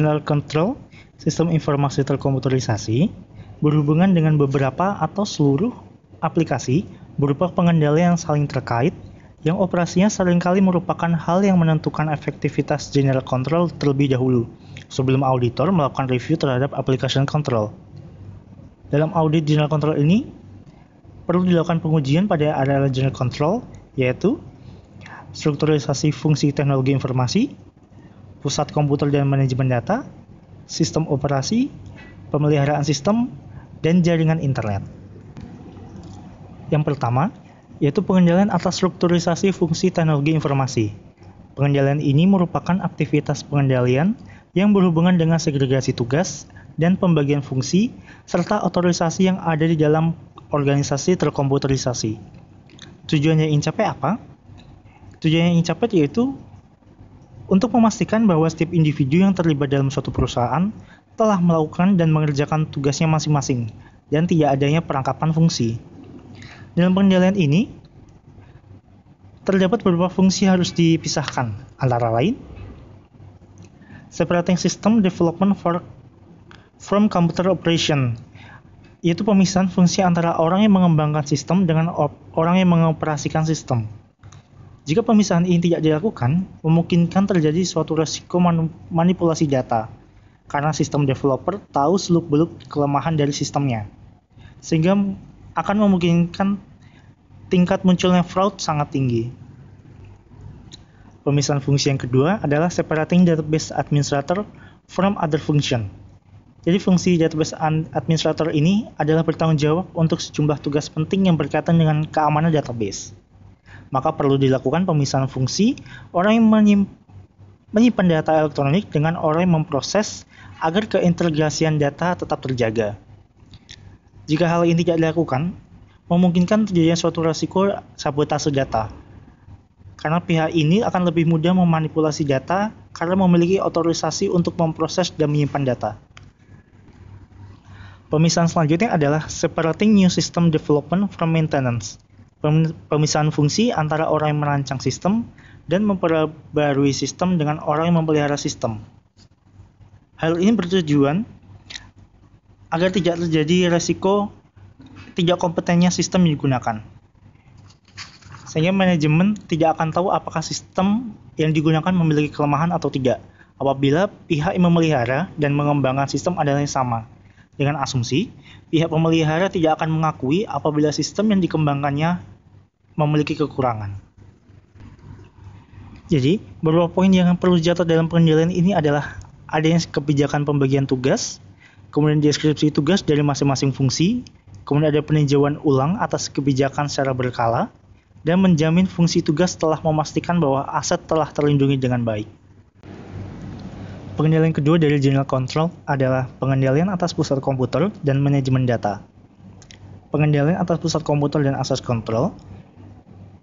General Control, sistem informasi terkomputerisasi, berhubungan dengan beberapa atau seluruh aplikasi berupa pengendalian yang saling terkait, yang operasinya seringkali merupakan hal yang menentukan efektivitas General Control terlebih dahulu, sebelum auditor melakukan review terhadap application control. Dalam audit General Control ini, perlu dilakukan pengujian pada area General Control, yaitu strukturisasi fungsi teknologi informasi, pusat komputer dan manajemen data, sistem operasi, pemeliharaan sistem, dan jaringan internet. Yang pertama, yaitu pengendalian atas strukturisasi fungsi teknologi informasi. Pengendalian ini merupakan aktivitas pengendalian yang berhubungan dengan segregasi tugas dan pembagian fungsi, serta otorisasi yang ada di dalam organisasi terkomputerisasi. Tujuannya ingin capai apa? Tujuannya ingin capai yaitu untuk memastikan bahwa setiap individu yang terlibat dalam suatu perusahaan telah melakukan dan mengerjakan tugasnya masing-masing, dan tidak adanya perangkapan fungsi. Dalam pengendalian ini, terdapat beberapa fungsi harus dipisahkan, antara lain separating system development from computer operation, yaitu pemisahan fungsi antara orang yang mengembangkan sistem dengan orang yang mengoperasikan sistem. Jika pemisahan ini tidak dilakukan, memungkinkan terjadi suatu risiko manipulasi data, karena sistem developer tahu seluk-beluk kelemahan dari sistemnya, sehingga akan memungkinkan tingkat munculnya fraud sangat tinggi. Pemisahan fungsi yang kedua adalah separating database administrator from other function. Jadi fungsi database administrator ini adalah bertanggung jawab untuk sejumlah tugas penting yang berkaitan dengan keamanan database. Maka perlu dilakukan pemisahan fungsi orang yang menyimpan data elektronik dengan orang yang memproses agar keintegrasian data tetap terjaga. Jika hal ini tidak dilakukan, memungkinkan terjadinya suatu risiko sabotase data. Karena pihak ini akan lebih mudah memanipulasi data karena memiliki otorisasi untuk memproses dan menyimpan data. Pemisahan selanjutnya adalah separating new system development from maintenance. Pemisahan fungsi antara orang yang merancang sistem dan memperbarui sistem dengan orang yang memelihara sistem. Hal ini bertujuan agar tidak terjadi risiko tidak kompetennya sistem yang digunakan, sehingga manajemen tidak akan tahu apakah sistem yang digunakan memiliki kelemahan atau tidak apabila pihak yang memelihara dan mengembangkan sistem adalah yang sama. Dengan asumsi, pihak pemelihara tidak akan mengakui apabila sistem yang dikembangkannya memiliki kekurangan. Jadi, beberapa poin yang perlu dicatat dalam pengendalian ini adalah adanya kebijakan pembagian tugas, kemudian deskripsi tugas dari masing-masing fungsi, kemudian ada peninjauan ulang atas kebijakan secara berkala, dan menjamin fungsi tugas telah memastikan bahwa aset telah terlindungi dengan baik. Pengendalian kedua dari General Control adalah pengendalian atas pusat komputer dan manajemen data. Pengendalian atas pusat komputer dan akses kontrol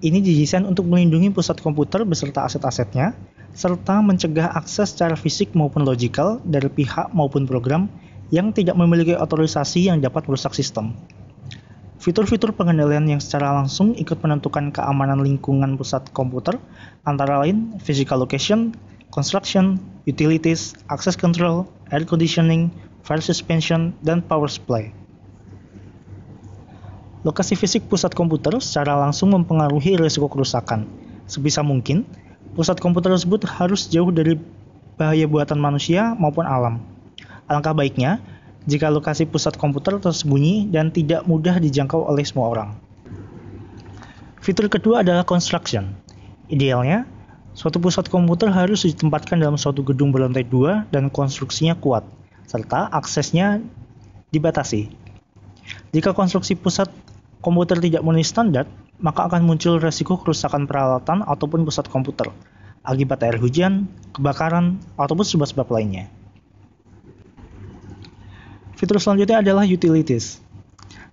ini didesain untuk melindungi pusat komputer beserta aset-asetnya, serta mencegah akses secara fisik maupun logikal dari pihak maupun program yang tidak memiliki otorisasi yang dapat merusak sistem. Fitur-fitur pengendalian yang secara langsung ikut menentukan keamanan lingkungan pusat komputer, antara lain physical location, construction, utilities, access control, air conditioning, fire suspension, dan power supply. Lokasi fisik pusat komputer secara langsung mempengaruhi risiko kerusakan. Sebisa mungkin, pusat komputer tersebut harus jauh dari bahaya buatan manusia maupun alam. Alangkah baiknya, jika lokasi pusat komputer tersembunyi dan tidak mudah dijangkau oleh semua orang. Fitur kedua adalah construction. Idealnya, suatu pusat komputer harus ditempatkan dalam suatu gedung berlantai 2 dan konstruksinya kuat, serta aksesnya dibatasi. Jika konstruksi pusat komputer tidak memenuhi standar, maka akan muncul risiko kerusakan peralatan ataupun pusat komputer, akibat air hujan, kebakaran, ataupun sebab-sebab lainnya. Fitur selanjutnya adalah utilities.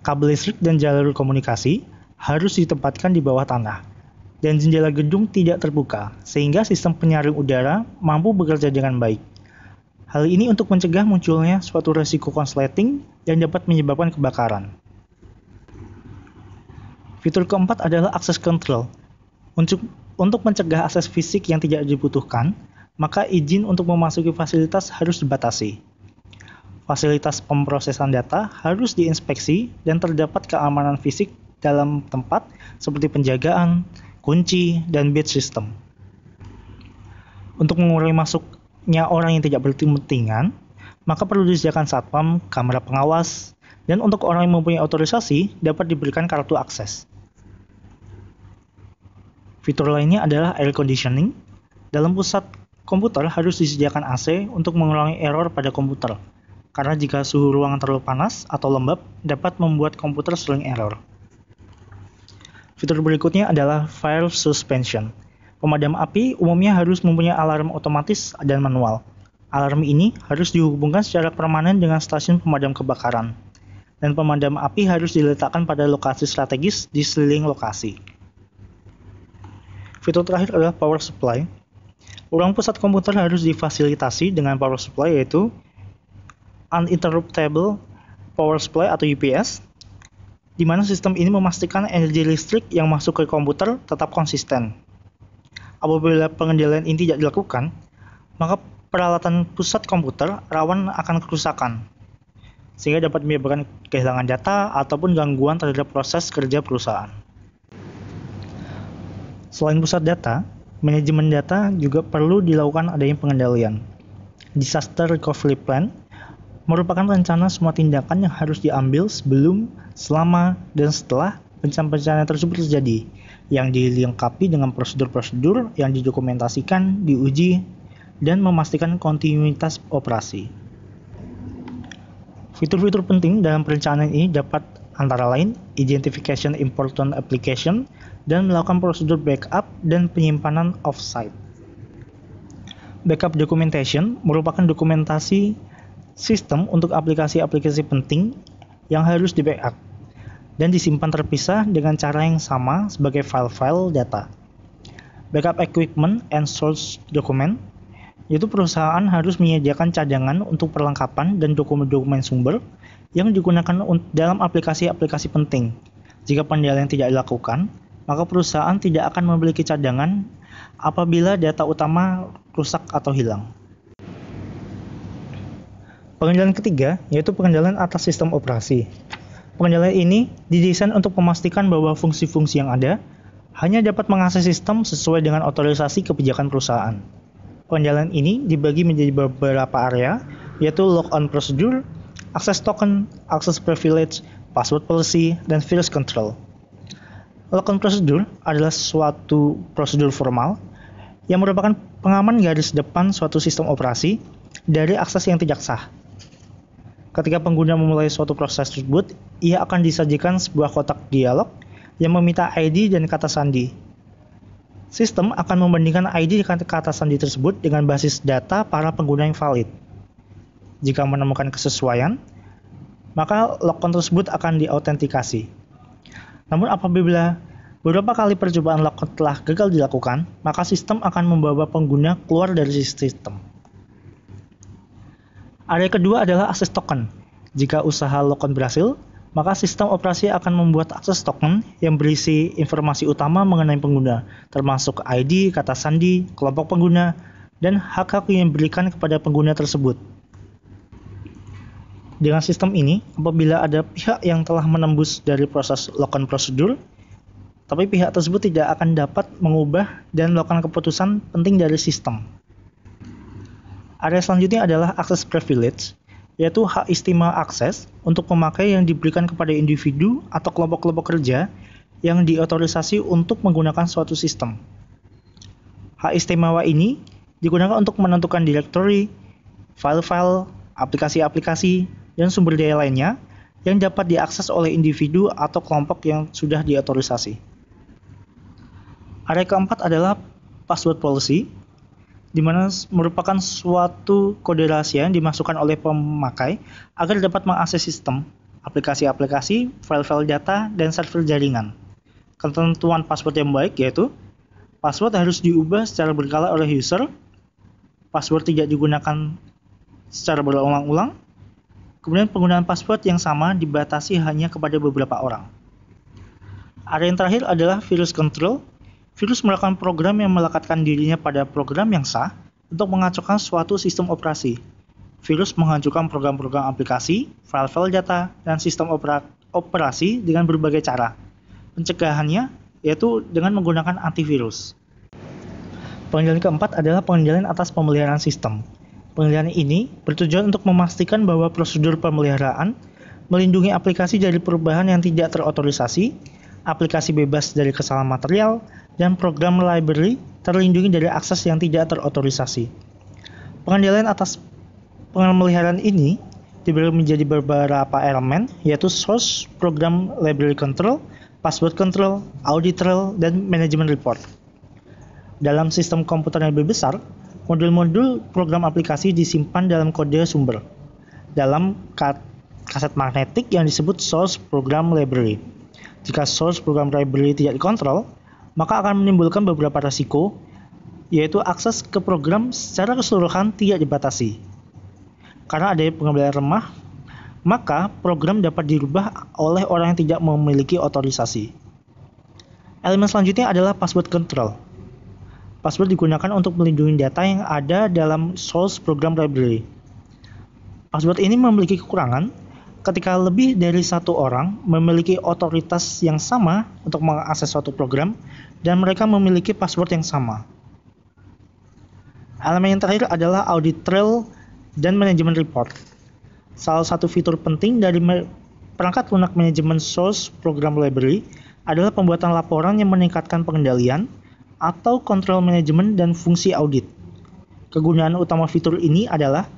Kabel listrik dan jalur komunikasi harus ditempatkan di bawah tanah, dan jendela gedung tidak terbuka, sehingga sistem penyaring udara mampu bekerja dengan baik. Hal ini untuk mencegah munculnya suatu risiko konsleting yang dapat menyebabkan kebakaran. Fitur keempat adalah access control. Untuk mencegah akses fisik yang tidak dibutuhkan, maka izin untuk memasuki fasilitas harus dibatasi. Fasilitas pemrosesan data harus diinspeksi dan terdapat keamanan fisik dalam tempat seperti penjagaan, kunci, dan bit system. Untuk mengurangi masuknya orang yang tidak berkepentingan, maka perlu disediakan satpam, kamera pengawas, dan untuk orang yang mempunyai otorisasi dapat diberikan kartu akses. Fitur lainnya adalah air conditioning. Dalam pusat komputer harus disediakan AC untuk mengurangi error pada komputer, karena jika suhu ruangan terlalu panas atau lembab dapat membuat komputer sering error. Fitur berikutnya adalah fire suspension. Pemadam api umumnya harus mempunyai alarm otomatis dan manual. Alarm ini harus dihubungkan secara permanen dengan stasiun pemadam kebakaran. Dan pemadam api harus diletakkan pada lokasi strategis di sekeliling lokasi. Fitur terakhir adalah power supply. Ruang pusat komputer harus difasilitasi dengan power supply yaitu uninterruptible power supply atau UPS, di mana sistem ini memastikan energi listrik yang masuk ke komputer tetap konsisten. Apabila pengendalian ini tidak dilakukan, maka peralatan pusat komputer rawan akan kerusakan, sehingga dapat menyebabkan kehilangan data ataupun gangguan terhadap proses kerja perusahaan. Selain pusat data, manajemen data juga perlu dilakukan adanya pengendalian. Disaster Recovery Plan merupakan rencana semua tindakan yang harus diambil sebelum, selama, dan setelah bencana tersebut terjadi, yang dilengkapi dengan prosedur-prosedur yang didokumentasikan, diuji, dan memastikan kontinuitas operasi. Fitur-fitur penting dalam perencanaan ini dapat antara lain identification important application dan melakukan prosedur backup dan penyimpanan off-site. Backup documentation merupakan dokumentasi sistem untuk aplikasi-aplikasi penting yang harus di-backup dan disimpan terpisah dengan cara yang sama sebagai file-file data. Backup equipment and source document, yaitu perusahaan harus menyediakan cadangan untuk perlengkapan dan dokumen-dokumen sumber yang digunakan dalam aplikasi-aplikasi penting. Jika pengendalian tidak dilakukan, maka perusahaan tidak akan memiliki cadangan apabila data utama rusak atau hilang. Pengendalian ketiga, yaitu pengendalian atas sistem operasi. Pengendalian ini didesain untuk memastikan bahwa fungsi-fungsi yang ada hanya dapat mengakses sistem sesuai dengan otorisasi kebijakan perusahaan. Pengendalian ini dibagi menjadi beberapa area, yaitu lock-on procedure, access token, access privilege, password policy, dan virus control. Lock-on procedure adalah suatu prosedur formal yang merupakan pengaman garis depan suatu sistem operasi dari akses yang tidak sah. Ketika pengguna memulai suatu proses tersebut, ia akan disajikan sebuah kotak dialog yang meminta ID dan kata sandi. Sistem akan membandingkan ID dan kata sandi tersebut dengan basis data para pengguna yang valid. Jika menemukan kesesuaian, maka logon tersebut akan diautentikasi. Namun apabila beberapa kali percobaan logon telah gagal dilakukan, maka sistem akan membawa pengguna keluar dari sistem. Area kedua adalah akses token. Jika usaha logon berhasil, maka sistem operasi akan membuat akses token yang berisi informasi utama mengenai pengguna, termasuk ID, kata sandi, kelompok pengguna, dan hak-hak yang diberikan kepada pengguna tersebut. Dengan sistem ini, apabila ada pihak yang telah menembus dari proses logon prosedur, tapi pihak tersebut tidak akan dapat mengubah dan melakukan keputusan penting dari sistem. Area selanjutnya adalah access privilege, yaitu hak istimewa akses untuk pemakai yang diberikan kepada individu atau kelompok-kelompok kerja yang diotorisasi untuk menggunakan suatu sistem. Hak istimewa ini digunakan untuk menentukan directory, file-file, aplikasi-aplikasi, dan sumber daya lainnya yang dapat diakses oleh individu atau kelompok yang sudah diotorisasi. Area keempat adalah password policy, di mana merupakan suatu kode rahasia yang dimasukkan oleh pemakai agar dapat mengakses sistem, aplikasi-aplikasi, file-file data, dan server jaringan. Ketentuan password yang baik yaitu password harus diubah secara berkala oleh user, password tidak digunakan secara berulang-ulang, kemudian penggunaan password yang sama dibatasi hanya kepada beberapa orang. Area yang terakhir adalah virus control. Virus merupakan program yang melekatkan dirinya pada program yang sah untuk mengacaukan suatu sistem operasi. Virus menghancurkan program-program aplikasi, file-file data, dan sistem operasi dengan berbagai cara. Pencegahannya yaitu dengan menggunakan antivirus. Pengendalian keempat adalah pengendalian atas pemeliharaan sistem. Pengendalian ini bertujuan untuk memastikan bahwa prosedur pemeliharaan melindungi aplikasi dari perubahan yang tidak terotorisasi, aplikasi bebas dari kesalahan material, dan program library terlindungi dari akses yang tidak terotorisasi. Pengendalian atas pemeliharaan ini dibagi menjadi beberapa elemen, yaitu source, program library control, password control, audit trail, dan management report. Dalam sistem komputer yang lebih besar, modul-modul program aplikasi disimpan dalam kode sumber dalam kaset magnetik yang disebut source program library. Jika source program library tidak dikontrol, maka akan menimbulkan beberapa risiko, yaitu akses ke program secara keseluruhan tidak dibatasi. Karena adanya pengendalian lemah, maka program dapat dirubah oleh orang yang tidak memiliki otorisasi. Elemen selanjutnya adalah password control. Password digunakan untuk melindungi data yang ada dalam source program library. Password ini memiliki kekurangan ketika lebih dari satu orang memiliki otoritas yang sama untuk mengakses suatu program dan mereka memiliki password yang sama. Elemen yang terakhir adalah audit trail dan manajemen report. Salah satu fitur penting dari perangkat lunak manajemen source program library adalah pembuatan laporan yang meningkatkan pengendalian atau kontrol manajemen dan fungsi audit. Kegunaan utama fitur ini adalah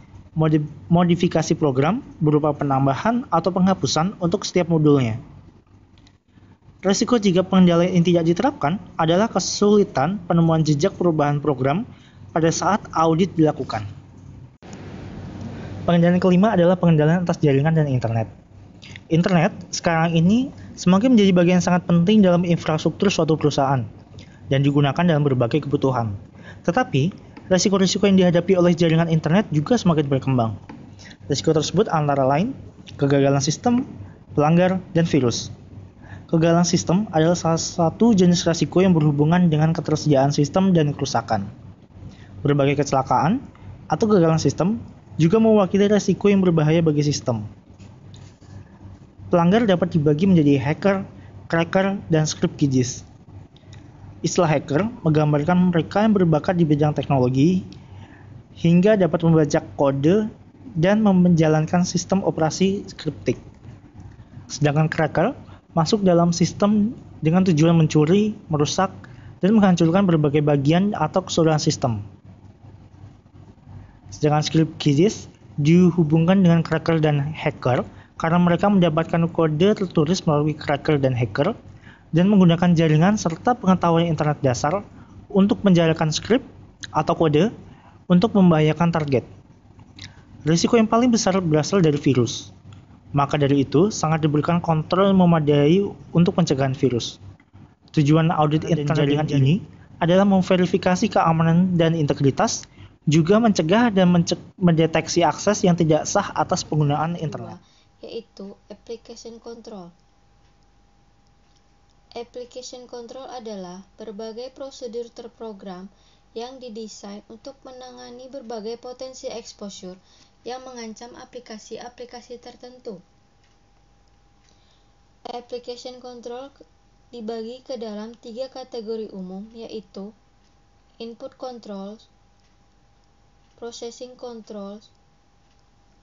modifikasi program berupa penambahan atau penghapusan untuk setiap modulnya. Risiko jika pengendalian ini tidak diterapkan adalah kesulitan penemuan jejak perubahan program pada saat audit dilakukan. Pengendalian kelima adalah pengendalian atas jaringan dan internet. Internet sekarang ini semakin menjadi bagian sangat penting dalam infrastruktur suatu perusahaan dan digunakan dalam berbagai kebutuhan. Tetapi, risiko-risiko yang dihadapi oleh jaringan internet juga semakin berkembang. Risiko tersebut antara lain kegagalan sistem, pelanggar, dan virus. Kegagalan sistem adalah salah satu jenis risiko yang berhubungan dengan ketersediaan sistem dan kerusakan. Berbagai kecelakaan atau kegagalan sistem juga mewakili risiko yang berbahaya bagi sistem. Pelanggar dapat dibagi menjadi hacker, cracker, dan script kiddies. Istilah hacker menggambarkan mereka yang berbakat di bidang teknologi hingga dapat membaca kode dan menjalankan sistem operasi skriptik. Sedangkan cracker masuk dalam sistem dengan tujuan mencuri, merusak, dan menghancurkan berbagai bagian atau keseluruhan sistem. Sedangkan script kiddies dihubungkan dengan cracker dan hacker karena mereka mendapatkan kode tertulis melalui cracker dan hacker dan menggunakan jaringan serta pengetahuan internet dasar untuk menjalankan skrip atau kode untuk membahayakan target. Risiko yang paling besar berasal dari virus. Maka dari itu, sangat diperlukan kontrol yang memadai untuk pencegahan virus. Tujuan audit internet jaringan ini adalah memverifikasi keamanan dan integritas, juga mencegah dan mendeteksi akses yang tidak sah atas penggunaan internet. Yaitu application control. Application control adalah berbagai prosedur terprogram yang didesain untuk menangani berbagai potensi exposure yang mengancam aplikasi-aplikasi tertentu. Application control dibagi ke dalam 3 kategori umum, yaitu input controls, processing controls,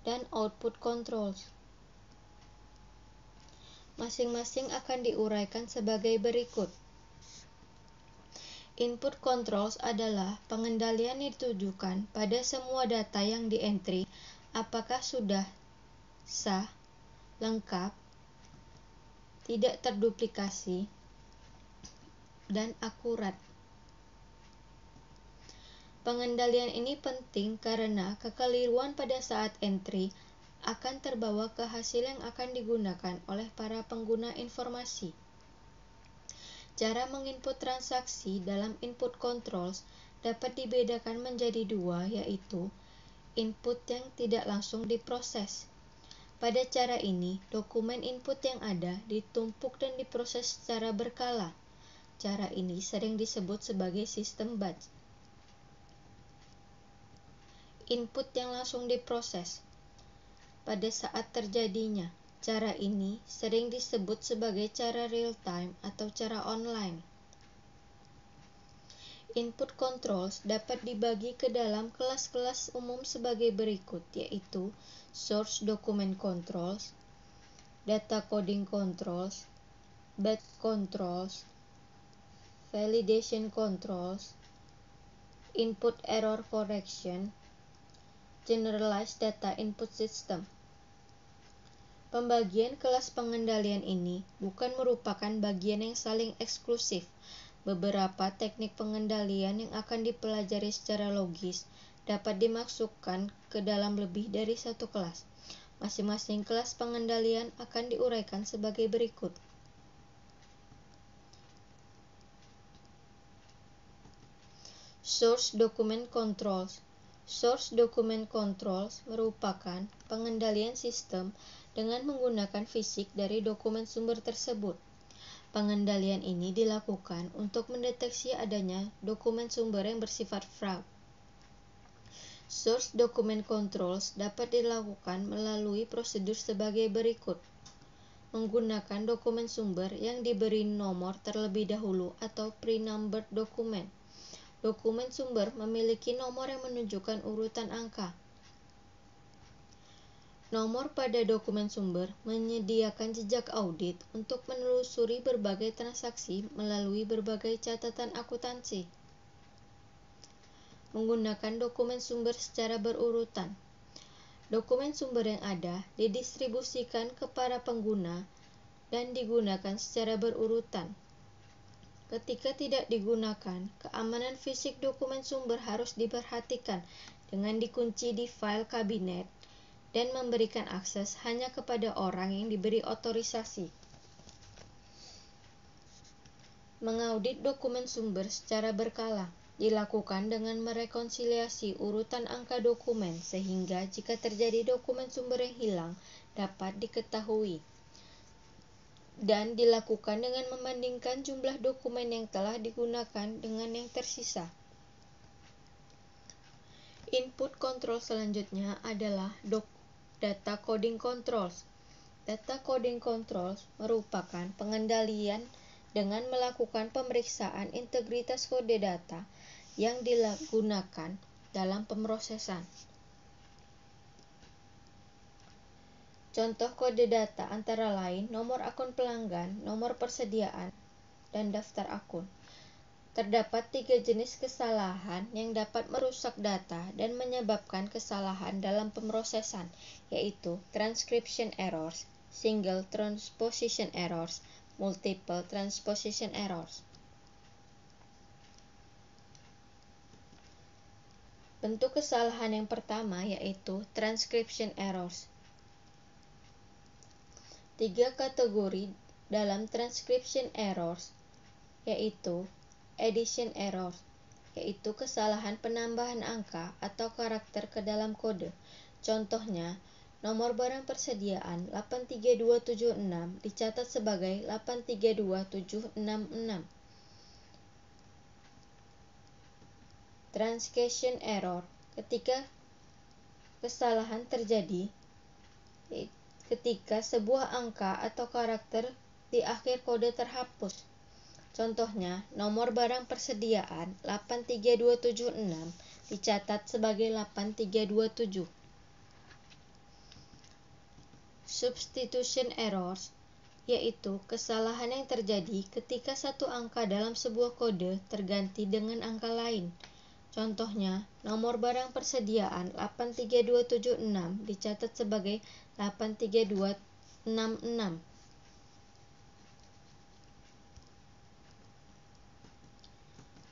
dan output controls. Masing-masing akan diuraikan sebagai berikut. Input controls adalah pengendalian yang ditujukan pada semua data yang di-entry, apakah sudah sah, lengkap, tidak terduplikasi, dan akurat. Pengendalian ini penting karena kekeliruan pada saat entry akan terbawa ke hasil yang akan digunakan oleh para pengguna informasi. Cara menginput transaksi dalam input controls dapat dibedakan menjadi dua, yaitu input yang tidak langsung diproses. Pada cara ini, dokumen input yang ada ditumpuk dan diproses secara berkala. Cara ini sering disebut sebagai sistem batch. input yang langsung diproses pada saat terjadinya. Cara ini sering disebut sebagai cara real-time atau cara online. Input controls dapat dibagi ke dalam kelas-kelas umum sebagai berikut, yaitu source document controls, data coding controls, batch controls, validation controls, input error correction, generalized data input system. Pembagian kelas pengendalian ini bukan merupakan bagian yang saling eksklusif. Beberapa teknik pengendalian yang akan dipelajari secara logis dapat dimasukkan ke dalam lebih dari satu kelas. Masing-masing kelas pengendalian akan diuraikan sebagai berikut. Source Document Controls. Source Document Controls merupakan pengendalian sistem dengan menggunakan fisik dari dokumen sumber tersebut. Pengendalian ini dilakukan untuk mendeteksi adanya dokumen sumber yang bersifat fraud. Source Document Controls dapat dilakukan melalui prosedur sebagai berikut. Menggunakan dokumen sumber yang diberi nomor terlebih dahulu atau pre-numbered document. Dokumen sumber memiliki nomor yang menunjukkan urutan angka. Nomor pada dokumen sumber menyediakan jejak audit untuk menelusuri berbagai transaksi melalui berbagai catatan akuntansi. Menggunakan dokumen sumber secara berurutan. Dokumen sumber yang ada didistribusikan ke para pengguna dan digunakan secara berurutan. Ketika tidak digunakan, keamanan fisik dokumen sumber harus diperhatikan dengan dikunci di file kabinet dan memberikan akses hanya kepada orang yang diberi otorisasi. Mengaudit dokumen sumber secara berkala dilakukan dengan merekonsiliasi urutan angka dokumen sehingga jika terjadi dokumen sumber yang hilang dapat diketahui, dan dilakukan dengan membandingkan jumlah dokumen yang telah digunakan dengan yang tersisa. Input control selanjutnya adalah Data Coding Controls. Data Coding Controls merupakan pengendalian dengan melakukan pemeriksaan integritas kode data yang digunakan dalam pemrosesan. Contoh kode data antara lain nomor akun pelanggan, nomor persediaan, dan daftar akun. Terdapat 3 jenis kesalahan yang dapat merusak data dan menyebabkan kesalahan dalam pemrosesan, yaitu transcription errors, single transposition errors, multiple transposition errors. Bentuk kesalahan yang pertama yaitu transcription errors. 3 kategori dalam transcription errors yaitu addition error, yaitu kesalahan penambahan angka atau karakter ke dalam kode. Contohnya, nomor barang persediaan 83276 dicatat sebagai 832766. Transcation error, ketika kesalahan terjadi ketika sebuah angka atau karakter di akhir kode terhapus. Contohnya, nomor barang persediaan 83276 dicatat sebagai 8327. Substitution errors, yaitu kesalahan yang terjadi ketika satu angka dalam sebuah kode terganti dengan angka lain. Contohnya, nomor barang persediaan 83276 dicatat sebagai 83266.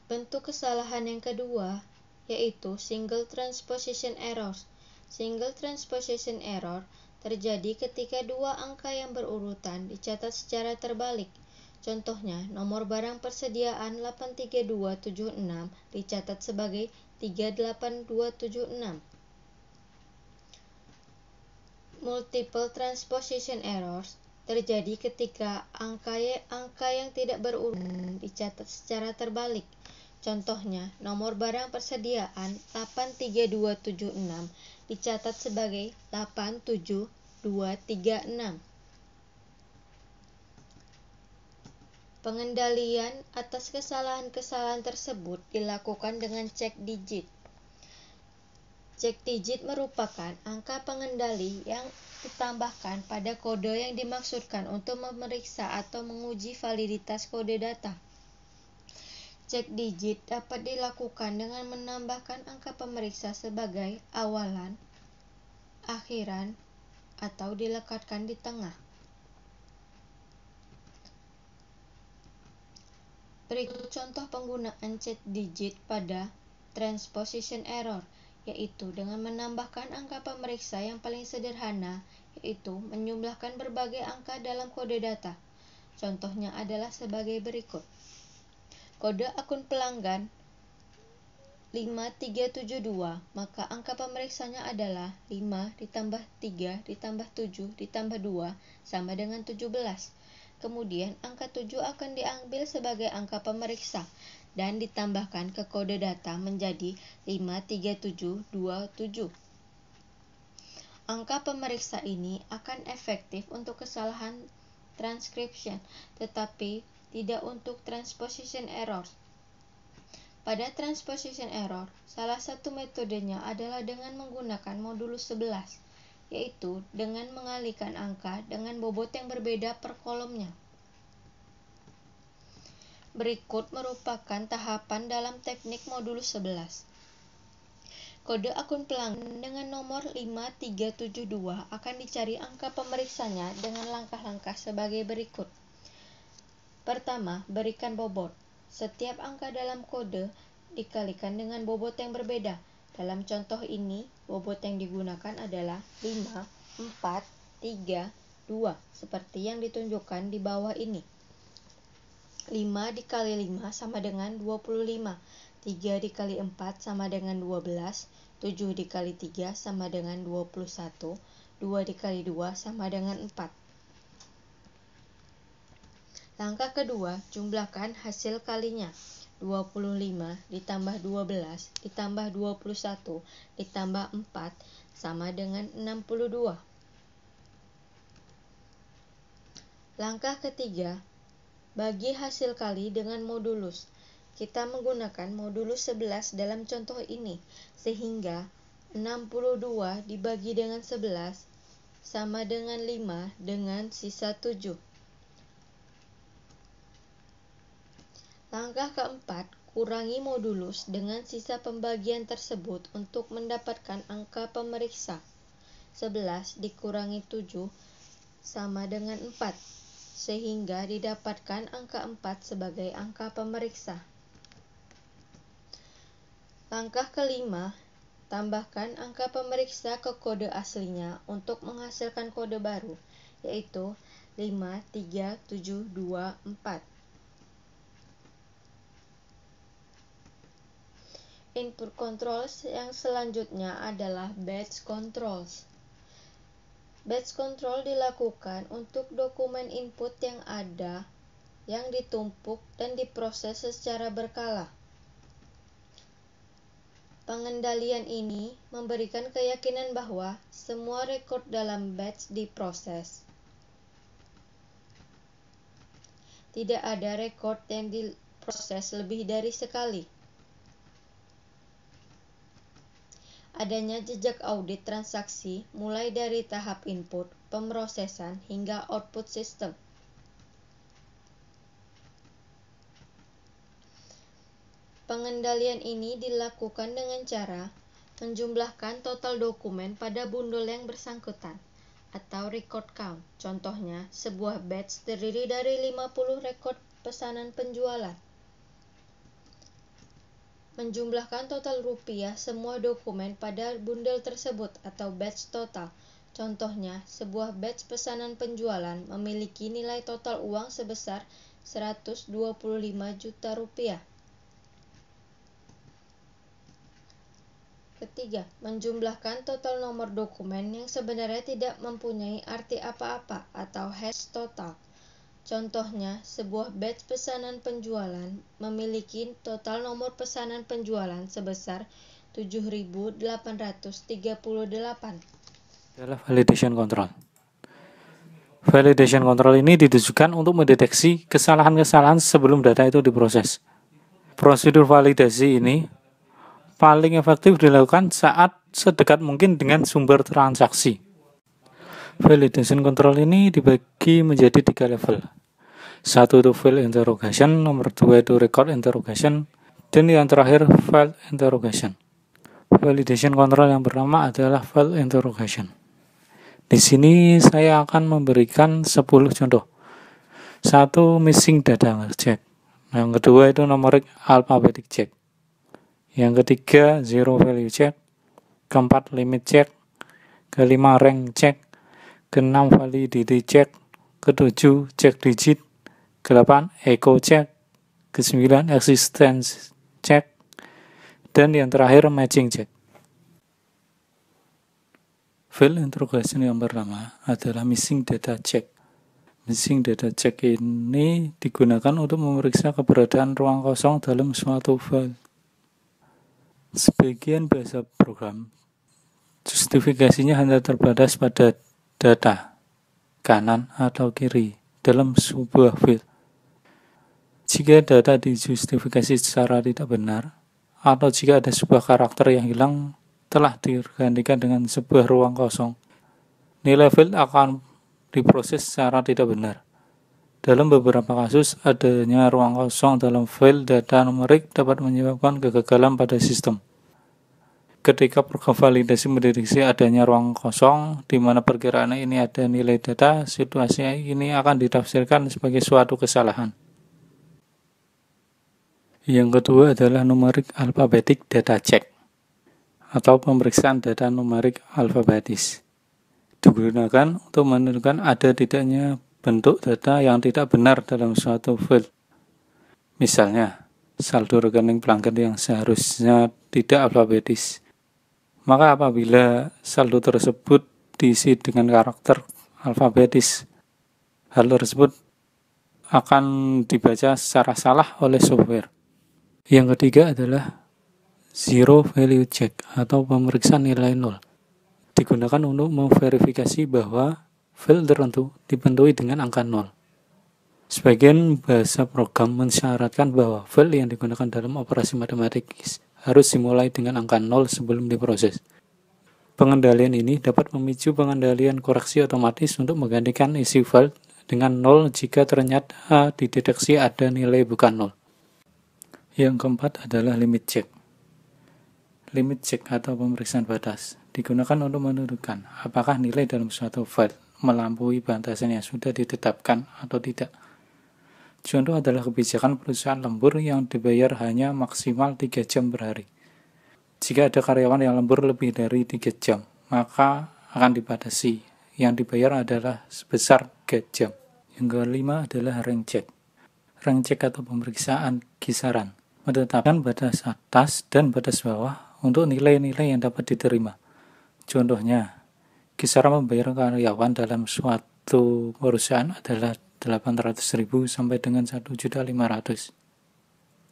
Bentuk kesalahan yang kedua yaitu single transposition errors. Single transposition error terjadi ketika dua angka yang berurutan dicatat secara terbalik. Contohnya, nomor barang persediaan 83276 dicatat sebagai 38276. Multiple transposition errors terjadi ketika angka yang tidak berurutan dicatat secara terbalik. Contohnya, nomor barang persediaan 83276 dicatat sebagai 87236. Pengendalian atas kesalahan-kesalahan tersebut dilakukan dengan cek digit. Cek digit merupakan angka pengendali yang ditambahkan pada kode yang dimaksudkan untuk memeriksa atau menguji validitas kode data. Cek digit dapat dilakukan dengan menambahkan angka pemeriksa sebagai awalan, akhiran, atau dilekatkan di tengah. Berikut contoh penggunaan cek digit pada transposition error, yaitu dengan menambahkan angka pemeriksa yang paling sederhana, yaitu menjumlahkan berbagai angka dalam kode data. Contohnya adalah sebagai berikut. Kode akun pelanggan 5372, maka angka pemeriksanya adalah 5 ditambah 3 ditambah 7 ditambah 2 sama dengan 17. Kemudian angka 7 akan diambil sebagai angka pemeriksa dan ditambahkan ke kode data menjadi 53727. Angka pemeriksa ini akan efektif untuk kesalahan transcription, tetapi tidak untuk transposition error. Pada transposition error, salah satu metodenya adalah dengan menggunakan modulus 11, yaitu dengan mengalihkan angka dengan bobot yang berbeda per kolomnya. Berikut merupakan tahapan dalam teknik modulus 11. Kode akun pelanggan dengan nomor 5372 akan dicari angka pemeriksanya dengan langkah-langkah sebagai berikut. Pertama, berikan bobot. Setiap angka dalam kode dikalikan dengan bobot yang berbeda. Dalam contoh ini, bobot yang digunakan adalah 5, 4, 3, 2, seperti yang ditunjukkan di bawah ini. 5 dikali 5 sama dengan 25, 3 dikali 4 sama dengan 12, 7 dikali 3 sama dengan 21, 2 dikali 2 sama dengan 4. Langkah kedua, jumlahkan hasil kalinya. 25 ditambah 12 ditambah 21 ditambah 4 sama dengan 62. Langkah ketiga, bagi hasil kali dengan modulus. Kita menggunakan modulus 11 dalam contoh ini, sehingga 62 dibagi dengan 11 sama dengan 5 dengan sisa 7. Langkah keempat, kurangi modulus dengan sisa pembagian tersebut untuk mendapatkan angka pemeriksa. 11 dikurangi 7 sama dengan 4, sehingga didapatkan angka 4 sebagai angka pemeriksa. Langkah kelima, tambahkan angka pemeriksa ke kode aslinya untuk menghasilkan kode baru, yaitu 53724. Input controls yang selanjutnya adalah batch controls. Batch control dilakukan untuk dokumen input yang ada, yang ditumpuk dan diproses secara berkala. Pengendalian ini memberikan keyakinan bahwa semua rekod dalam batch diproses. Tidak ada rekod yang diproses lebih dari sekali. Adanya jejak audit transaksi mulai dari tahap input, pemrosesan, hingga output sistem. Pengendalian ini dilakukan dengan cara menjumlahkan total dokumen pada bundle yang bersangkutan, atau record count. Contohnya, sebuah batch terdiri dari 50 rekod pesanan penjualan. Menjumlahkan total rupiah semua dokumen pada bundel tersebut atau batch total. Contohnya, sebuah batch pesanan penjualan memiliki nilai total uang sebesar 125 juta rupiah. Ketiga, menjumlahkan total nomor dokumen yang sebenarnya tidak mempunyai arti apa-apa atau hash total. Contohnya, sebuah batch pesanan penjualan memiliki total nomor pesanan penjualan sebesar 7.838. Adalah validation control. Validation control ini ditujukan untuk mendeteksi kesalahan-kesalahan sebelum data itu diproses. Prosedur validasi ini paling efektif dilakukan saat sedekat mungkin dengan sumber transaksi. Validation control ini dibagi menjadi 3 level. Satu itu field interrogation, nomor 2 itu record interrogation, dan yang terakhir field interrogation. Validation control yang pertama adalah field interrogation. Di sini saya akan memberikan 10 contoh. 1. Missing data check. Yang kedua itu numeric alphabetic check. Yang ketiga zero value check. Keempat limit check. Kelima rank check. Keenam validity check. Ketujuh check digit. 8. Echo check. Ke-9 existence check. Dan yang terakhir matching check. Field interrogation yang pertama adalah missing data check. Missing data check ini digunakan untuk memeriksa keberadaan ruang kosong dalam suatu file. Sebagian bahasa program justifikasinya hanya terbatas pada data kanan atau kiri dalam sebuah file. Jika data dijustifikasi secara tidak benar, atau jika ada sebuah karakter yang hilang telah digantikan dengan sebuah ruang kosong, nilai file akan diproses secara tidak benar. Dalam beberapa kasus, adanya ruang kosong dalam file data numerik dapat menyebabkan kegagalan pada sistem. Ketika program validasi mendeteksi adanya ruang kosong, di mana perkiraan ini ada nilai data, situasi ini akan ditafsirkan sebagai suatu kesalahan. Yang kedua adalah numeric alphabetic data check atau pemeriksaan data numerik alfabetis. Digunakan untuk menentukan ada tidaknya bentuk data yang tidak benar dalam suatu file. Misalnya, saldo rekening pelanggan yang seharusnya tidak alfabetis. Maka apabila saldo tersebut diisi dengan karakter alfabetis, hal tersebut akan dibaca secara salah oleh software. Yang ketiga adalah zero value check atau pemeriksaan nilai nol. Digunakan untuk memverifikasi bahwa file tertentu dibentuk dengan angka 0. Sebagian bahasa program mensyaratkan bahwa file yang digunakan dalam operasi matematis harus dimulai dengan angka 0 sebelum diproses. Pengendalian ini dapat memicu pengendalian koreksi otomatis untuk menggantikan isi file dengan 0 jika ternyata dideteksi ada nilai bukan 0. Yang keempat adalah limit check. Limit check atau pemeriksaan batas digunakan untuk menentukan apakah nilai dalam suatu file melampaui batasan yang sudah ditetapkan atau tidak. Contoh adalah kebijakan perusahaan lembur yang dibayar hanya maksimal 3 jam per hari. Jika ada karyawan yang lembur lebih dari 3 jam, maka akan dibatasi. Yang dibayar adalah sebesar 3 jam. Yang kelima adalah rank check. Rank check atau pemeriksaan kisaran menetapkan batas atas dan batas bawah untuk nilai-nilai yang dapat diterima. Contohnya, kisaran membayar karyawan dalam suatu perusahaan adalah 800.000 sampai dengan 1.500.000.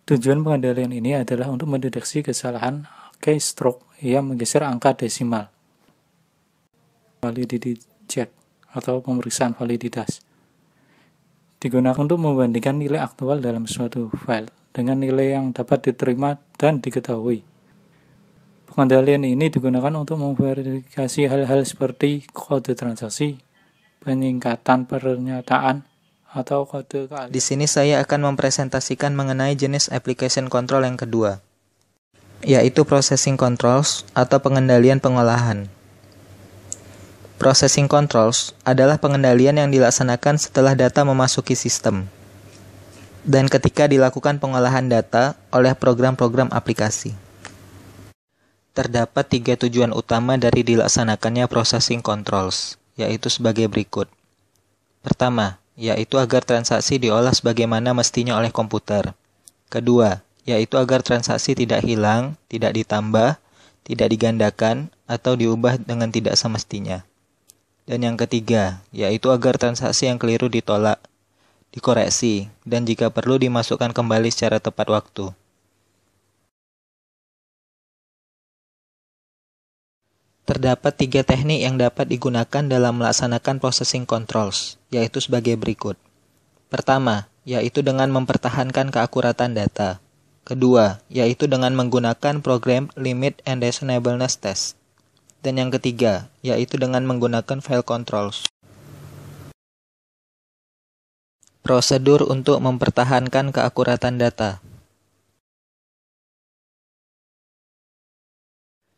Tujuan pengendalian ini adalah untuk mendeteksi kesalahan keystroke yang menggeser angka desimal. Validity check atau pemeriksaan validitas digunakan untuk membandingkan nilai aktual dalam suatu file dengan nilai yang dapat diterima dan diketahui. Pengendalian ini digunakan untuk memverifikasi hal-hal seperti kode transaksi, penyingkatan pernyataan, atau kode keahlian. Di sini saya akan mempresentasikan mengenai jenis application control yang kedua, yaitu processing controls atau pengendalian pengolahan. Processing controls adalah pengendalian yang dilaksanakan setelah data memasuki sistem dan ketika dilakukan pengolahan data oleh program-program aplikasi. Terdapat 3 tujuan utama dari dilaksanakannya processing controls, yaitu sebagai berikut. Pertama, yaitu agar transaksi diolah sebagaimana mestinya oleh komputer. Kedua, yaitu agar transaksi tidak hilang, tidak ditambah, tidak digandakan, atau diubah dengan tidak semestinya. Dan yang ketiga, yaitu agar transaksi yang keliru ditolak, dikoreksi, dan jika perlu dimasukkan kembali secara tepat waktu. Terdapat 3 teknik yang dapat digunakan dalam melaksanakan processing controls, yaitu sebagai berikut. Pertama, yaitu dengan mempertahankan keakuratan data. Kedua, yaitu dengan menggunakan program limit and reasonableness test. Dan yang ketiga, yaitu dengan menggunakan file controls. Prosedur untuk mempertahankan keakuratan data.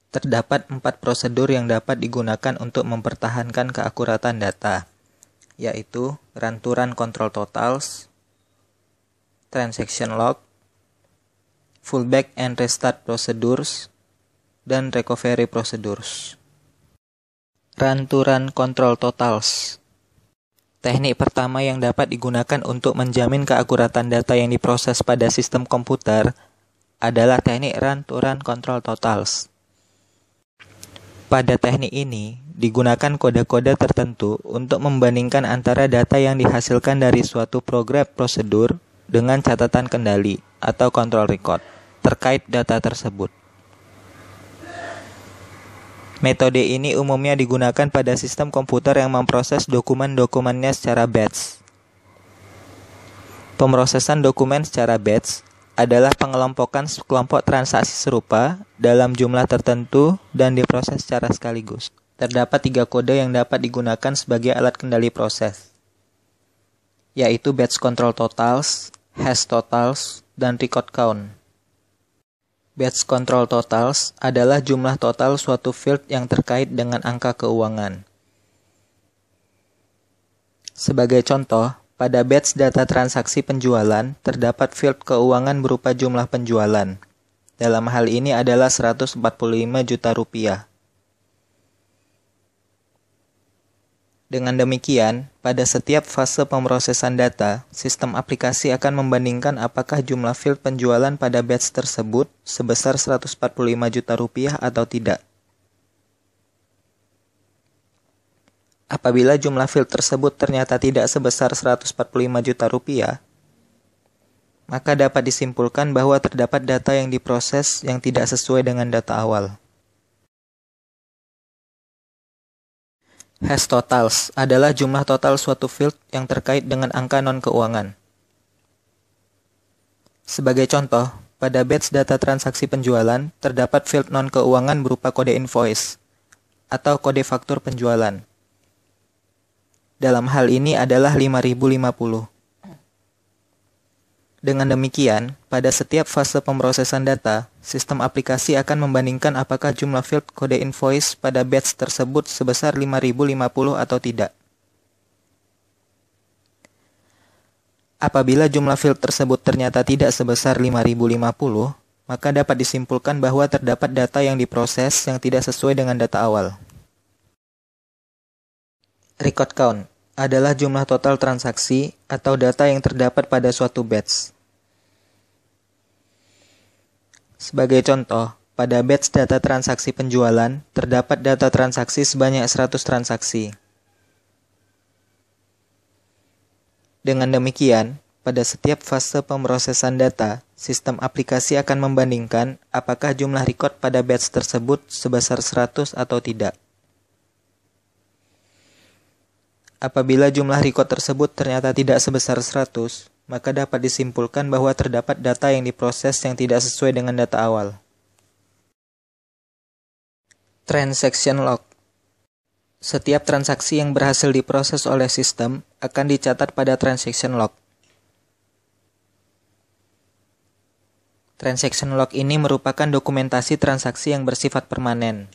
Terdapat 4 prosedur yang dapat digunakan untuk mempertahankan keakuratan data, yaitu run-to-run control totals, transaction log, fallback and restart procedures, dan recovery procedures. Run-to-run control totals. Teknik pertama yang dapat digunakan untuk menjamin keakuratan data yang diproses pada sistem komputer adalah teknik run-to-run control totals. Pada teknik ini, digunakan kode-kode tertentu untuk membandingkan antara data yang dihasilkan dari suatu program prosedur dengan catatan kendali atau control record terkait data tersebut. Metode ini umumnya digunakan pada sistem komputer yang memproses dokumen-dokumennya secara batch. Pemrosesan dokumen secara batch adalah pengelompokan sekelompok transaksi serupa dalam jumlah tertentu dan diproses secara sekaligus. Terdapat 3 kode yang dapat digunakan sebagai alat kendali proses, yaitu batch control totals, hash totals, dan record count. Batch control totals adalah jumlah total suatu field yang terkait dengan angka keuangan. Sebagai contoh, pada batch data transaksi penjualan, terdapat field keuangan berupa jumlah penjualan. Dalam hal ini adalah 145 juta rupiah. Dengan demikian, pada setiap fase pemrosesan data, sistem aplikasi akan membandingkan apakah jumlah field penjualan pada batch tersebut sebesar 145 juta rupiah atau tidak. Apabila jumlah field tersebut ternyata tidak sebesar 145 juta rupiah, maka dapat disimpulkan bahwa terdapat data yang diproses yang tidak sesuai dengan data awal. Hash totals adalah jumlah total suatu field yang terkait dengan angka non-keuangan. Sebagai contoh, pada batch data transaksi penjualan, terdapat field non-keuangan berupa kode invoice atau kode faktur penjualan. Dalam hal ini adalah 5050. Dengan demikian, pada setiap fase pemrosesan data, sistem aplikasi akan membandingkan apakah jumlah field kode invoice pada batch tersebut sebesar 5050 atau tidak. Apabila jumlah field tersebut ternyata tidak sebesar 5050, maka dapat disimpulkan bahwa terdapat data yang diproses yang tidak sesuai dengan data awal. Record count adalah jumlah total transaksi atau data yang terdapat pada suatu batch. Sebagai contoh, pada batch data transaksi penjualan, terdapat data transaksi sebanyak 100 transaksi. Dengan demikian, pada setiap fase pemrosesan data, sistem aplikasi akan membandingkan apakah jumlah record pada batch tersebut sebesar 100 atau tidak. Apabila jumlah record tersebut ternyata tidak sebesar 100, maka dapat disimpulkan bahwa terdapat data yang diproses yang tidak sesuai dengan data awal. Transaction log. Setiap transaksi yang berhasil diproses oleh sistem akan dicatat pada transaction log. Transaction log ini merupakan dokumentasi transaksi yang bersifat permanen.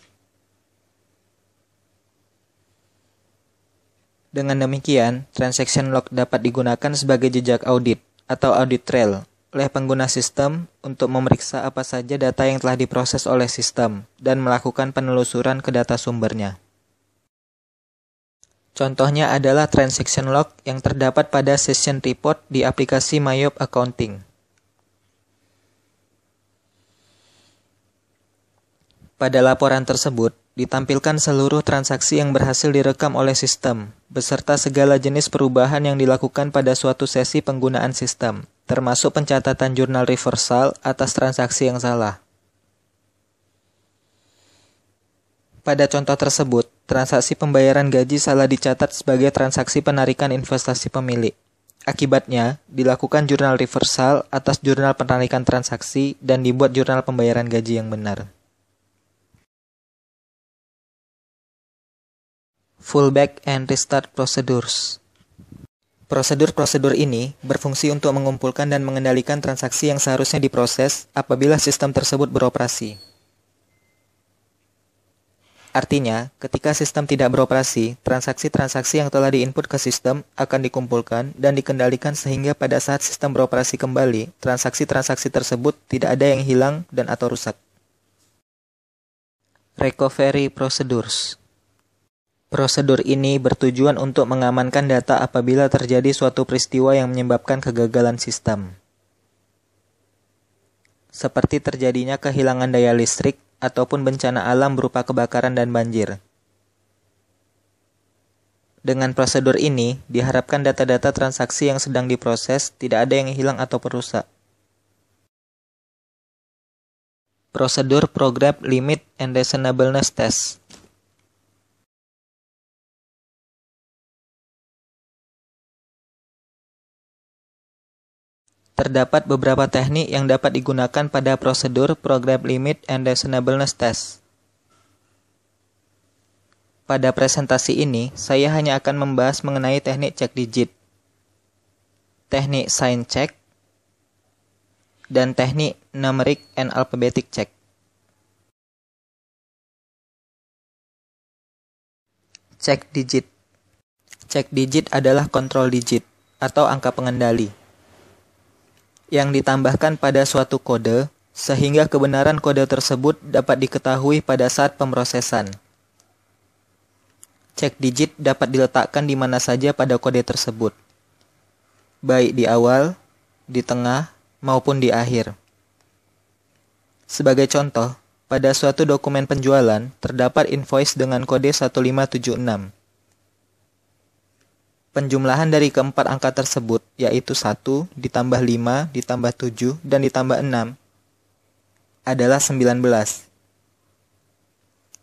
Dengan demikian, transaction log dapat digunakan sebagai jejak audit atau audit trail oleh pengguna sistem untuk memeriksa apa saja data yang telah diproses oleh sistem dan melakukan penelusuran ke data sumbernya. Contohnya adalah transaction log yang terdapat pada session report di aplikasi Mayop Accounting. Pada laporan tersebut, Ditampilkan seluruh transaksi yang berhasil direkam oleh sistem, beserta segala jenis perubahan yang dilakukan pada suatu sesi penggunaan sistem, termasuk pencatatan jurnal reversal atas transaksi yang salah. Pada contoh tersebut, transaksi pembayaran gaji salah dicatat sebagai transaksi penarikan investasi pemilik. Akibatnya, dilakukan jurnal reversal atas jurnal penarikan transaksi dan dibuat jurnal pembayaran gaji yang benar. Fallback and restart procedures. Prosedur-prosedur ini berfungsi untuk mengumpulkan dan mengendalikan transaksi yang seharusnya diproses apabila sistem tersebut beroperasi. Artinya, ketika sistem tidak beroperasi, transaksi-transaksi yang telah diinput ke sistem akan dikumpulkan dan dikendalikan sehingga pada saat sistem beroperasi kembali, transaksi-transaksi tersebut tidak ada yang hilang dan atau rusak. Recovery procedures. Prosedur ini bertujuan untuk mengamankan data apabila terjadi suatu peristiwa yang menyebabkan kegagalan sistem. Seperti terjadinya kehilangan daya listrik ataupun bencana alam berupa kebakaran dan banjir. Dengan prosedur ini, diharapkan data-data transaksi yang sedang diproses tidak ada yang hilang atau rusak. Prosedur Program Limit and Reasonableness Test. Terdapat beberapa teknik yang dapat digunakan pada prosedur Program Limit and Reasonableness Test. Pada presentasi ini, saya hanya akan membahas mengenai teknik cek digit, teknik sign check, dan teknik numeric and alphabetic check. Cek digit. Cek digit adalah kontrol digit atau angka pengendali yang ditambahkan pada suatu kode, sehingga kebenaran kode tersebut dapat diketahui pada saat pemrosesan. Cek digit dapat diletakkan di mana saja pada kode tersebut, baik di awal, di tengah, maupun di akhir. Sebagai contoh, pada suatu dokumen penjualan, terdapat invoice dengan kode 1576. Penjumlahan dari keempat angka tersebut, yaitu 1, ditambah 5, ditambah 7, dan ditambah 6, adalah 19.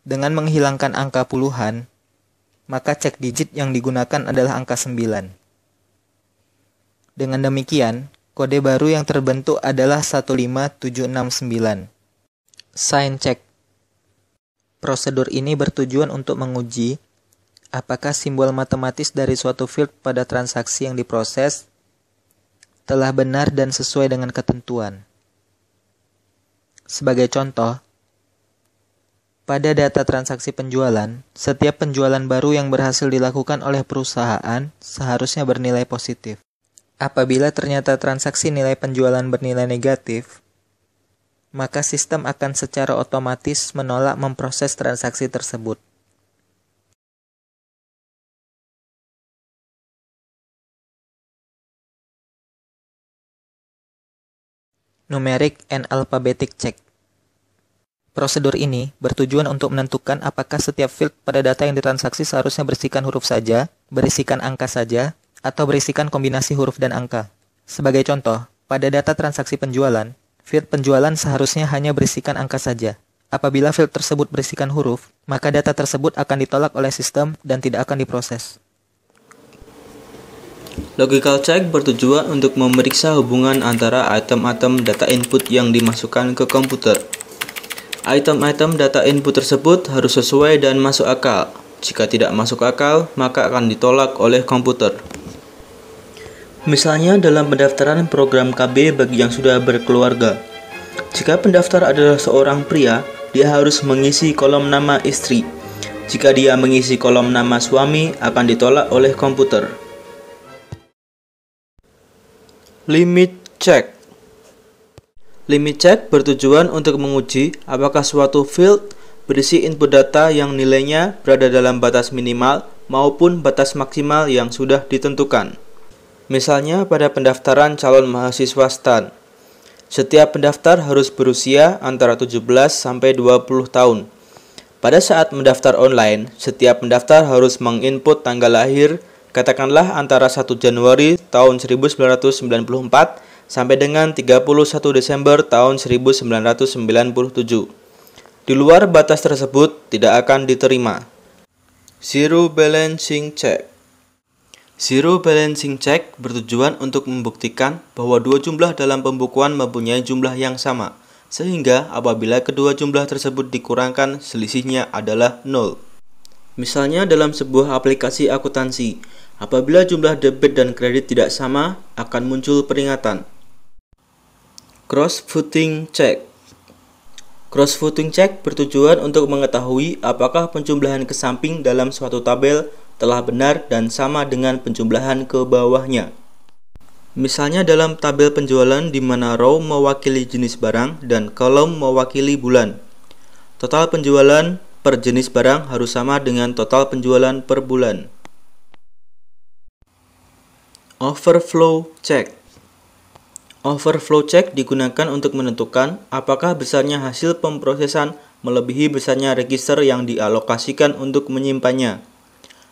Dengan menghilangkan angka puluhan, maka cek digit yang digunakan adalah angka 9. Dengan demikian, kode baru yang terbentuk adalah 15769. Sign check. Prosedur ini bertujuan untuk menguji apakah simbol matematis dari suatu field pada transaksi yang diproses telah benar dan sesuai dengan ketentuan. Sebagai contoh, pada data transaksi penjualan, setiap penjualan baru yang berhasil dilakukan oleh perusahaan seharusnya bernilai positif. Apabila ternyata transaksi nilai penjualan bernilai negatif, maka sistem akan secara otomatis menolak memproses transaksi tersebut. Numeric and alphabetic check. Prosedur ini bertujuan untuk menentukan apakah setiap field pada data yang ditransaksi seharusnya berisikan huruf saja, berisikan angka saja, atau berisikan kombinasi huruf dan angka. Sebagai contoh, pada data transaksi penjualan, field penjualan seharusnya hanya berisikan angka saja. Apabila field tersebut berisikan huruf, maka data tersebut akan ditolak oleh sistem dan tidak akan diproses. Logical check bertujuan untuk memeriksa hubungan antara item-item data input yang dimasukkan ke komputer. Item-item data input tersebut harus sesuai dan masuk akal. Jika tidak masuk akal, maka akan ditolak oleh komputer. Misalnya dalam pendaftaran program KB bagi yang sudah berkeluarga. Jika pendaftar adalah seorang pria, dia harus mengisi kolom nama istri. Jika dia mengisi kolom nama suami, akan ditolak oleh komputer. Limit check. Limit check bertujuan untuk menguji apakah suatu field berisi input data yang nilainya berada dalam batas minimal maupun batas maksimal yang sudah ditentukan. Misalnya pada pendaftaran calon mahasiswa STAN. Setiap pendaftar harus berusia antara 17 sampai 20 tahun. Pada saat mendaftar online, setiap pendaftar harus menginput tanggal lahir, katakanlah antara 1 Januari tahun 1994 sampai dengan 31 Desember tahun 1997. Di luar batas tersebut tidak akan diterima. Zero Balancing Check. Zero Balancing Check bertujuan untuk membuktikan bahwa dua jumlah dalam pembukuan mempunyai jumlah yang sama, sehingga apabila kedua jumlah tersebut dikurangkan, selisihnya adalah 0. Misalnya dalam sebuah aplikasi akuntansi, apabila jumlah debit dan kredit tidak sama, akan muncul peringatan. Cross-Voting Check. Cross-Voting Check bertujuan untuk mengetahui apakah penjumlahan ke samping dalam suatu tabel telah benar dan sama dengan penjumlahan ke bawahnya. Misalnya dalam tabel penjualan di mana row mewakili jenis barang dan kolom mewakili bulan. Total penjualan per jenis barang harus sama dengan total penjualan per bulan. Overflow Check. Overflow check digunakan untuk menentukan apakah besarnya hasil pemrosesan melebihi besarnya register yang dialokasikan untuk menyimpannya.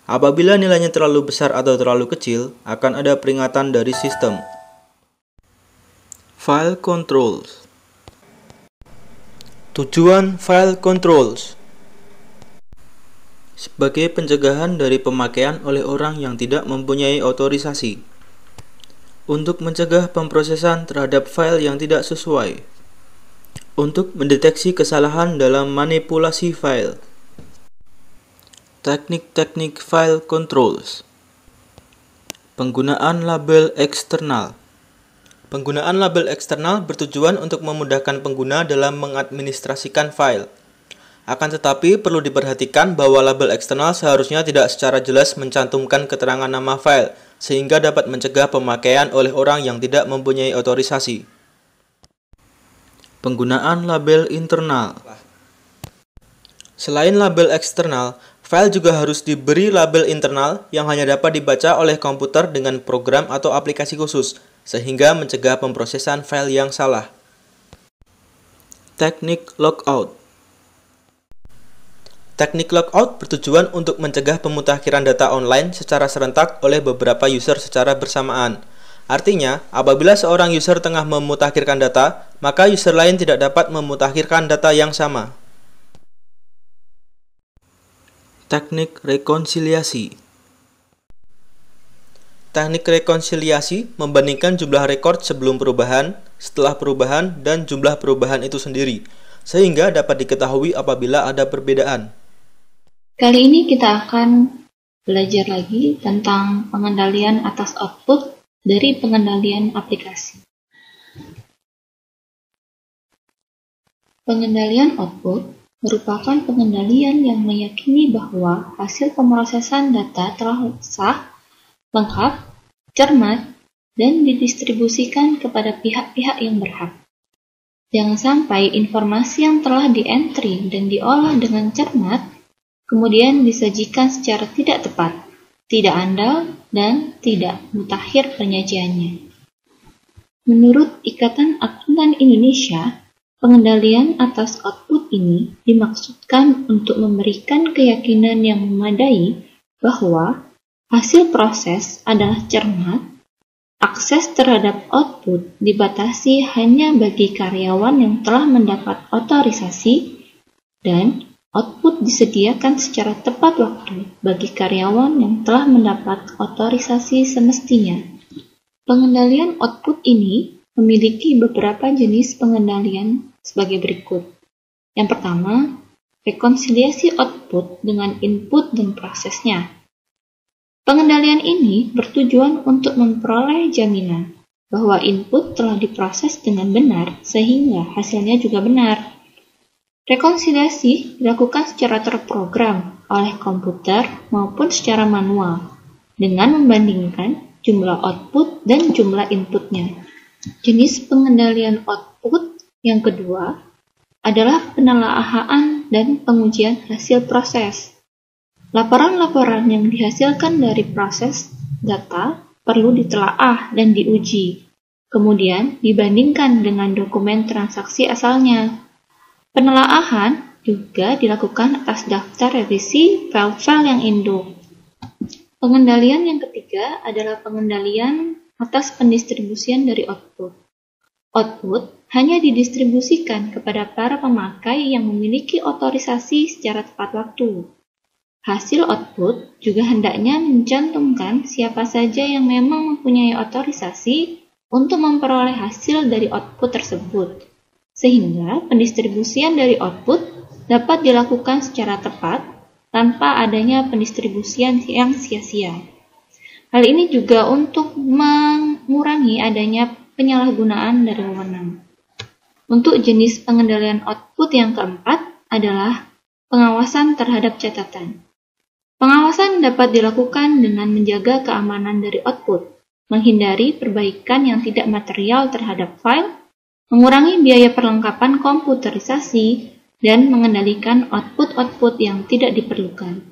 Apabila nilainya terlalu besar atau terlalu kecil, akan ada peringatan dari sistem. File Controls. Tujuan File Controls sebagai pencegahan dari pemakaian oleh orang yang tidak mempunyai otorisasi, untuk mencegah pemrosesan terhadap file yang tidak sesuai, untuk mendeteksi kesalahan dalam manipulasi file. Teknik-teknik file controls. Penggunaan label eksternal. Penggunaan label eksternal bertujuan untuk memudahkan pengguna dalam mengadministrasikan file. Akan tetapi perlu diperhatikan bahwa label eksternal seharusnya tidak secara jelas mencantumkan keterangan nama file, sehingga dapat mencegah pemakaian oleh orang yang tidak mempunyai otorisasi. Penggunaan label internal. Selain label eksternal, file juga harus diberi label internal yang hanya dapat dibaca oleh komputer dengan program atau aplikasi khusus, sehingga mencegah pemrosesan file yang salah. Teknik logout. Teknik logout bertujuan untuk mencegah pemutakhiran data online secara serentak oleh beberapa user secara bersamaan. Artinya, apabila seorang user tengah memutakhirkan data, maka user lain tidak dapat memutakhirkan data yang sama. Teknik rekonsiliasi. Teknik rekonsiliasi membandingkan jumlah rekord sebelum perubahan, setelah perubahan, dan jumlah perubahan itu sendiri, sehingga dapat diketahui apabila ada perbedaan. Kali ini kita akan belajar lagi tentang pengendalian atas output dari pengendalian aplikasi. Pengendalian output merupakan pengendalian yang meyakini bahwa hasil pemrosesan data telah sah, lengkap, cermat, dan didistribusikan kepada pihak-pihak yang berhak. Jangan sampai informasi yang telah di-entry dan diolah dengan cermat kemudian disajikan secara tidak tepat, tidak andal, dan tidak mutakhir penyajiannya. Menurut Ikatan Akuntan Indonesia, pengendalian atas output ini dimaksudkan untuk memberikan keyakinan yang memadai bahwa hasil proses adalah cermat, akses terhadap output dibatasi hanya bagi karyawan yang telah mendapat otorisasi, dan output disediakan secara tepat waktu bagi karyawan yang telah mendapat otorisasi semestinya. Pengendalian output ini memiliki beberapa jenis pengendalian sebagai berikut. Yang pertama, rekonsiliasi output dengan input dan prosesnya. Pengendalian ini bertujuan untuk memperoleh jaminan bahwa input telah diproses dengan benar sehingga hasilnya juga benar. Rekonsiliasi dilakukan secara terprogram oleh komputer maupun secara manual dengan membandingkan jumlah output dan jumlah inputnya. Jenis pengendalian output yang kedua adalah penelaahan dan pengujian hasil proses. Laporan-laporan yang dihasilkan dari proses data perlu ditelaah dan diuji, kemudian dibandingkan dengan dokumen transaksi asalnya. Penelaahan juga dilakukan atas daftar revisi file-file yang induk. Pengendalian yang ketiga adalah pengendalian atas pendistribusian dari output. Output hanya didistribusikan kepada para pemakai yang memiliki otorisasi secara tepat waktu. Hasil output juga hendaknya mencantumkan siapa saja yang memang mempunyai otorisasi untuk memperoleh hasil dari output tersebut, sehingga pendistribusian dari output dapat dilakukan secara tepat tanpa adanya pendistribusian yang sia-sia. Hal ini juga untuk mengurangi adanya penyalahgunaan dari wewenang. Untuk jenis pengendalian output yang keempat adalah pengawasan terhadap catatan. Pengawasan dapat dilakukan dengan menjaga keamanan dari output, menghindari perbaikan yang tidak material terhadap file, mengurangi biaya perlengkapan komputerisasi, dan mengendalikan output-output yang tidak diperlukan.